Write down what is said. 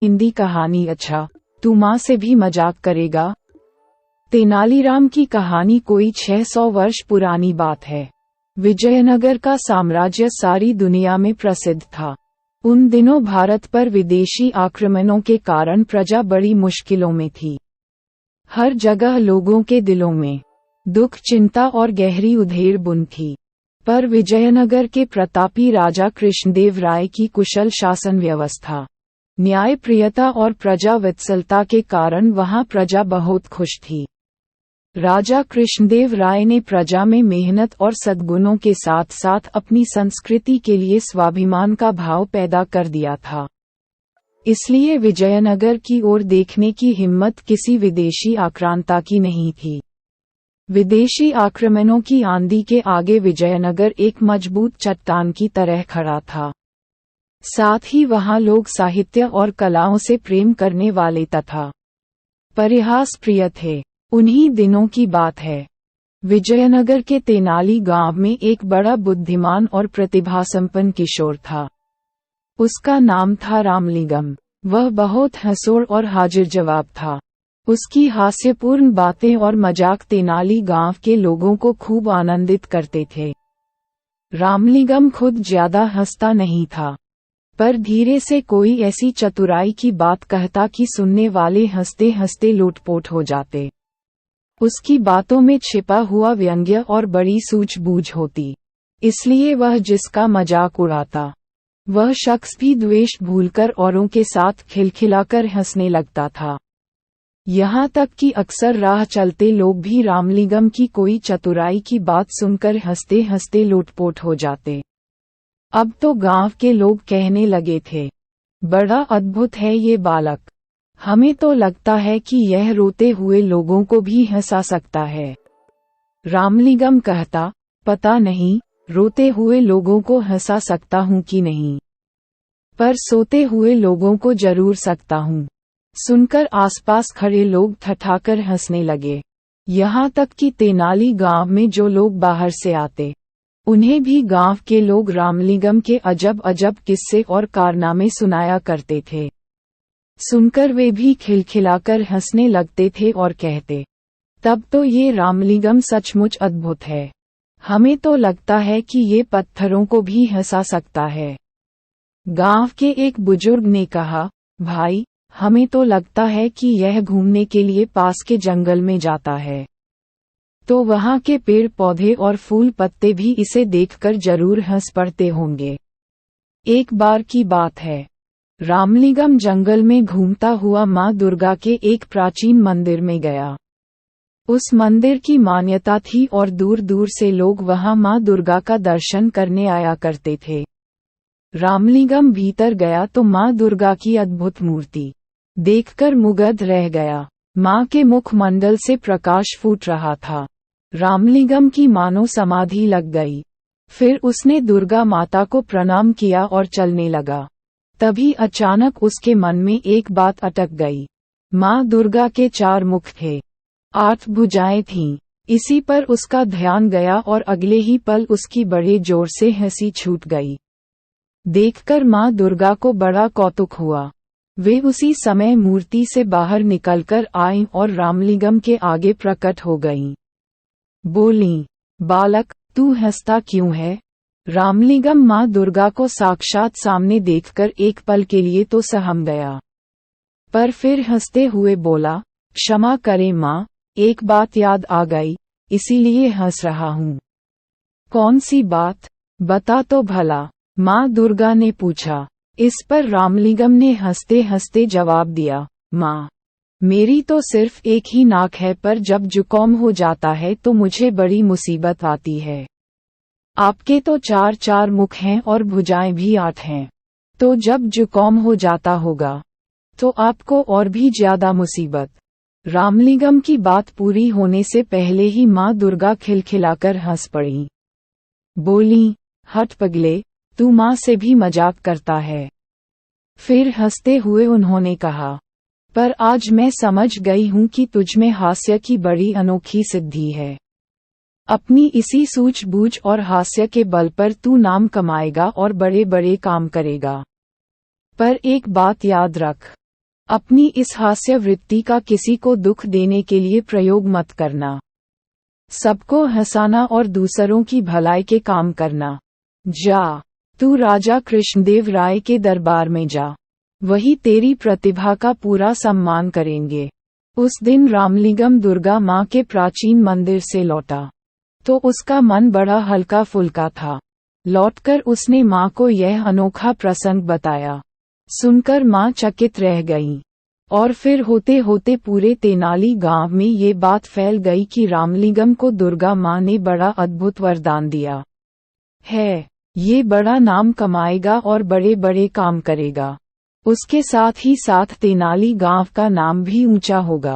हिंदी कहानी। अच्छा, तू माँ से भी मजाक करेगा। तेनालीराम की कहानी कोई 600 वर्ष पुरानी बात है। विजयनगर का साम्राज्य सारी दुनिया में प्रसिद्ध था। उन दिनों भारत पर विदेशी आक्रमणों के कारण प्रजा बड़ी मुश्किलों में थी। हर जगह लोगों के दिलों में दुख, चिंता और गहरी उधेड़ बुन थी। पर विजयनगर के प्रतापी राजा कृष्णदेव राय की कुशल शासन व्यवस्था, न्यायप्रियता और प्रजा वत्सलता के कारण वहां प्रजा बहुत खुश थी। राजा कृष्णदेव राय ने प्रजा में मेहनत और सद्गुणों के साथ साथ अपनी संस्कृति के लिए स्वाभिमान का भाव पैदा कर दिया था। इसलिए विजयनगर की ओर देखने की हिम्मत किसी विदेशी आक्रांता की नहीं थी। विदेशी आक्रमणों की आंधी के आगे विजयनगर एक मजबूत चट्टान की तरह खड़ा था। साथ ही वहां लोग साहित्य और कलाओं से प्रेम करने वाले तथा परिहास प्रिय थे। उन्हीं दिनों की बात है। विजयनगर के तेनाली गांव में एक बड़ा बुद्धिमान और प्रतिभासंपन्न किशोर था। उसका नाम था रामलिंगम। वह बहुत हंसोड़ और हाजिर जवाब था। उसकी हास्यपूर्ण बातें और मजाक तेनाली गांव के लोगों को खूब आनंदित करते थे। रामलिंगम खुद ज्यादा हंसता नहीं था, पर धीरे से कोई ऐसी चतुराई की बात कहता कि सुनने वाले हंसते हंसते लोटपोट हो जाते। उसकी बातों में छिपा हुआ व्यंग्य और बड़ी सूझबूझ होती, इसलिए वह जिसका मजाक उड़ाता वह शख्स भी द्वेष भूलकर औरों के साथ खिलखिलाकर हंसने लगता था। यहाँ तक कि अक्सर राह चलते लोग भी रामलिंगम की कोई चतुराई की बात सुनकर हंसते हंसते लोटपोट हो जाते। अब तो गांव के लोग कहने लगे थे, बड़ा अद्भुत है ये बालक। हमें तो लगता है कि यह रोते हुए लोगों को भी हंसा सकता है। रामलिंगम कहता, पता नहीं रोते हुए लोगों को हंसा सकता हूँ कि नहीं, पर सोते हुए लोगों को जरूर सकता हूँ। सुनकर आसपास खड़े लोग ठठाकर हंसने लगे। यहाँ तक कि तेनाली गांव में जो लोग बाहर से आते, उन्हें भी गांव के लोग रामलिंगम के अजब अजब किस्से और कारनामे सुनाया करते थे। सुनकर वे भी खिलखिलाकर हंसने लगते थे और कहते, तब तो ये रामलिंगम सचमुच अद्भुत है। हमें तो लगता है कि ये पत्थरों को भी हंसा सकता है। गांव के एक बुजुर्ग ने कहा, भाई, हमें तो लगता है कि यह घूमने के लिए पास के जंगल में जाता है, तो वहां के पेड़ पौधे और फूल पत्ते भी इसे देखकर जरूर हंस पड़ते होंगे। एक बार की बात है, रामलिंगम जंगल में घूमता हुआ मां दुर्गा के एक प्राचीन मंदिर में गया। उस मंदिर की मान्यता थी और दूर दूर से लोग वहां मां दुर्गा का दर्शन करने आया करते थे। रामलिंगम भीतर गया तो मां दुर्गा की अद्भुत मूर्ति देखकर मुग्ध रह गया। मां के मुखमंडल से प्रकाश फूट रहा था। रामलिंगम की मानो समाधि लग गई। फिर उसने दुर्गा माता को प्रणाम किया और चलने लगा। तभी अचानक उसके मन में एक बात अटक गई। मां दुर्गा के 4 मुख थे, 8 भुजाएं थीं। इसी पर उसका ध्यान गया और अगले ही पल उसकी बड़े जोर से हंसी छूट गई। देखकर मां दुर्गा को बड़ा कौतुक हुआ। वे उसी समय मूर्ति से बाहर निकलकर आईं और रामलिंगम के आगे प्रकट हो गईं। बोलीं, बालक, तू हंसता क्यों है? रामलिंगम मां दुर्गा को साक्षात सामने देखकर एक पल के लिए तो सहम गया, पर फिर हंसते हुए बोला, क्षमा करें मां, एक बात याद आ गई, इसीलिए हंस रहा हूँ। कौन सी बात? बता तो भला, मां दुर्गा ने पूछा। इस पर रामलिंगम ने हंसते हंसते जवाब दिया, मां, मेरी तो सिर्फ एक ही नाक है, पर जब जुकाम हो जाता है तो मुझे बड़ी मुसीबत आती है। आपके तो 4 मुख हैं और भुजाएं भी 8 हैं, तो जब जुकाम हो जाता होगा तो आपको और भी ज्यादा मुसीबत। रामलिंगम की बात पूरी होने से पहले ही मां दुर्गा खिलखिलाकर हंस पड़ी। बोली, हट पगले, तू मां से भी मजाक करता है। फिर हंसते हुए उन्होंने कहा, पर आज मैं समझ गई हूं कि तुझमें हास्य की बड़ी अनोखी सिद्धि है। अपनी इसी सूझबूझ और हास्य के बल पर तू नाम कमाएगा और बड़े बड़े काम करेगा। पर एक बात याद रख, अपनी इस हास्य वृत्ति का किसी को दुख देने के लिए प्रयोग मत करना। सबको हंसाना और दूसरों की भलाई के काम करना। जा, तू राजा कृष्णदेव राय के दरबार में जा, वही तेरी प्रतिभा का पूरा सम्मान करेंगे। उस दिन रामलिंगम दुर्गा माँ के प्राचीन मंदिर से लौटा, तो उसका मन बड़ा हल्का फुल्का था। लौटकर उसने माँ को यह अनोखा प्रसंग बताया। सुनकर माँ चकित रह गईं। और फिर होते होते पूरे तेनाली गांव में ये बात फैल गई कि रामलिंगम को दुर्गा माँ ने बड़ा अद्भुत वरदान दिया है। ये बड़ा नाम कमाएगा और बड़े बड़े काम करेगा। उसके साथ ही साथ तेनाली गांव का नाम भी ऊंचा होगा।